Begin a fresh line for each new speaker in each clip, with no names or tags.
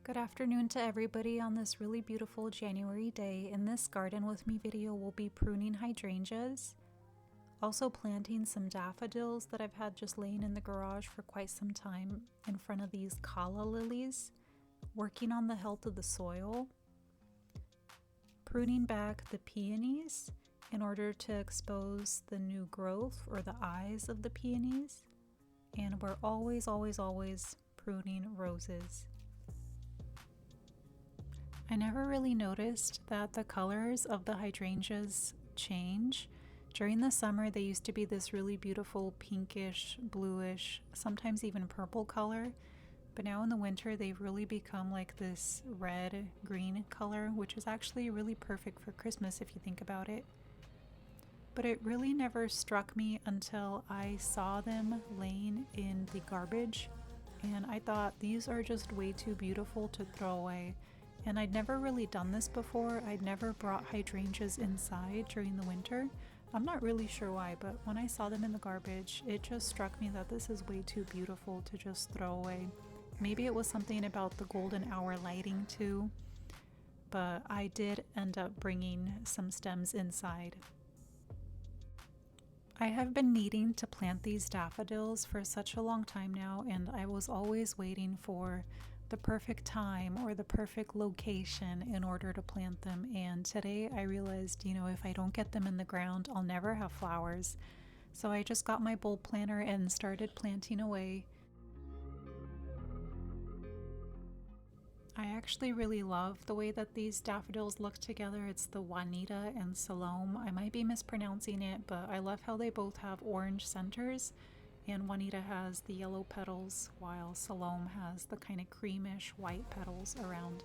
Good afternoon to everybody on this really beautiful January day. In this garden with me video, we'll be pruning hydrangeas, also planting some daffodils that I've had just laying in the garage for quite some time in front of these calla lilies, working on the health of the soil, pruning back the peonies in order to expose the new growth or the eyes of the peonies, and we're always pruning roses. I never really noticed that the colors of the hydrangeas change. During the summer, they used to be this really beautiful pinkish, bluish, sometimes even purple color. But now in the winter, they've really become like this red-green color, which is actually really perfect for Christmas if you think about it. But it really never struck me until I saw them laying in the garbage. And I thought, these are just way too beautiful to throw away. And I'd never really done this before. I'd never brought hydrangeas inside during the winter. I'm not really sure why, but when I saw them in the garbage, it just struck me that this is way too beautiful to just throw away. Maybe it was something about the golden hour lighting too, but I did end up bringing some stems inside. I have been needing to plant these daffodils for such a long time now, and I was always waiting for the perfect time or the perfect location in order to plant them. And today I realized, if I don't get them in the ground, I'll never have flowers. So I just got my bulb planter and started planting away. I actually really love the way that these daffodils look together. It's the Juanita and Salome. I might be mispronouncing it, but I love how they both have orange centers. And Juanita has the yellow petals, while Salome has the kind of creamish white petals around.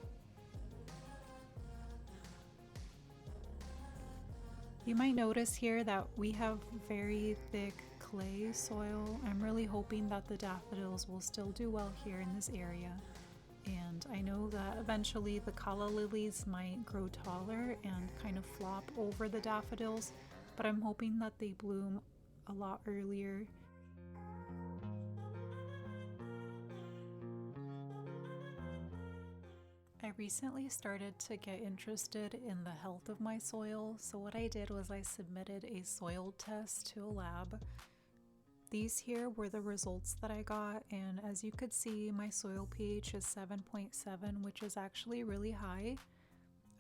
You might notice here that we have very thick clay soil. I'm really hoping that the daffodils will still do well here in this area. And I know that eventually the calla lilies might grow taller and kind of flop over the daffodils, but I'm hoping that they bloom a lot earlier. I recently started to get interested in the health of my soil, so what I did was I submitted a soil test to a lab. These here were the results that I got, and as you could see, my soil pH is 7.7, which is actually really high.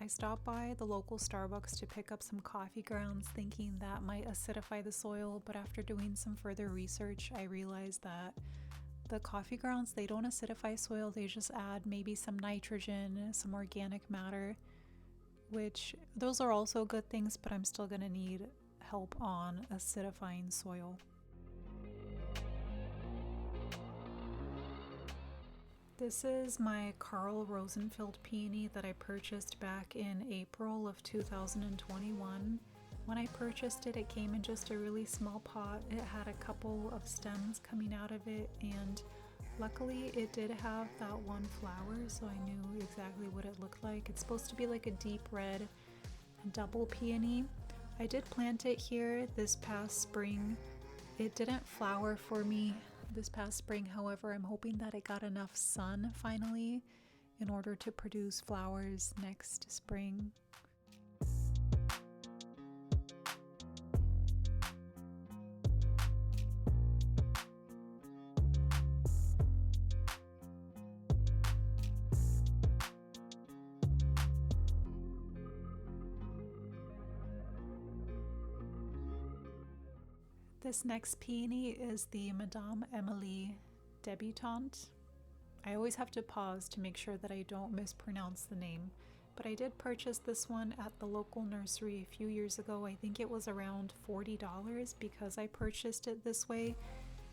I stopped by the local Starbucks to pick up some coffee grounds thinking that might acidify the soil, but after doing some further research, I realized that the coffee grounds, they don't acidify soil, they just add maybe some nitrogen, some organic matter, which those are also good things, but I'm still gonna need help on acidifying soil. This is my Carl Rosenfeld peony that I purchased back in April of 2021. When I purchased it, it came in just a really small pot. It had a couple of stems coming out of it, and luckily it did have that one flower, so I knew exactly what it looked like. It's supposed to be like a deep red double peony. I did plant it here this past spring. It didn't flower for me this past spring, however, I'm hoping that it got enough sun finally in order to produce flowers next spring. This next peony is the Madame Emily Debutante. I always have to pause to make sure that I don't mispronounce the name, but I did purchase this one at the local nursery a few years ago. I think it was around $40 because I purchased it this way,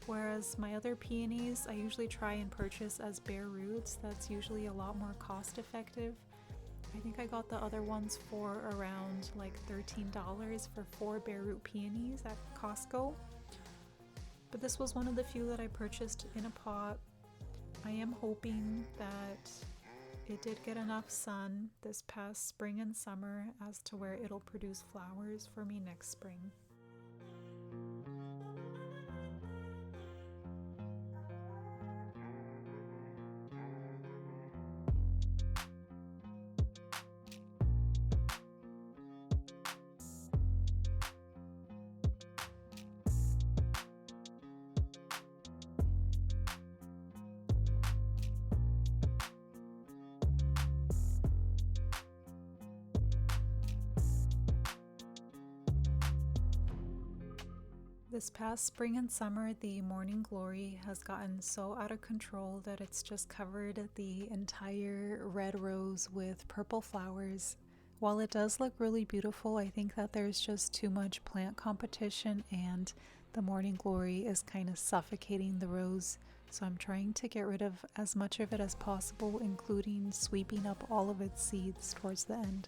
whereas my other peonies I usually try and purchase as bare roots. That's usually a lot more cost effective. I think I got the other ones for around like $13 for 4 bare root peonies at Costco. But this was one of the few that I purchased in a pot. I am hoping that it did get enough sun this past spring and summer as to where it'll produce flowers for me next spring. This past spring and summer, the morning glory has gotten so out of control that it's just covered the entire red rose with purple flowers. While it does look really beautiful, I think that there's just too much plant competition and the morning glory is kind of suffocating the rose. So I'm trying to get rid of as much of it as possible, including sweeping up all of its seeds towards the end.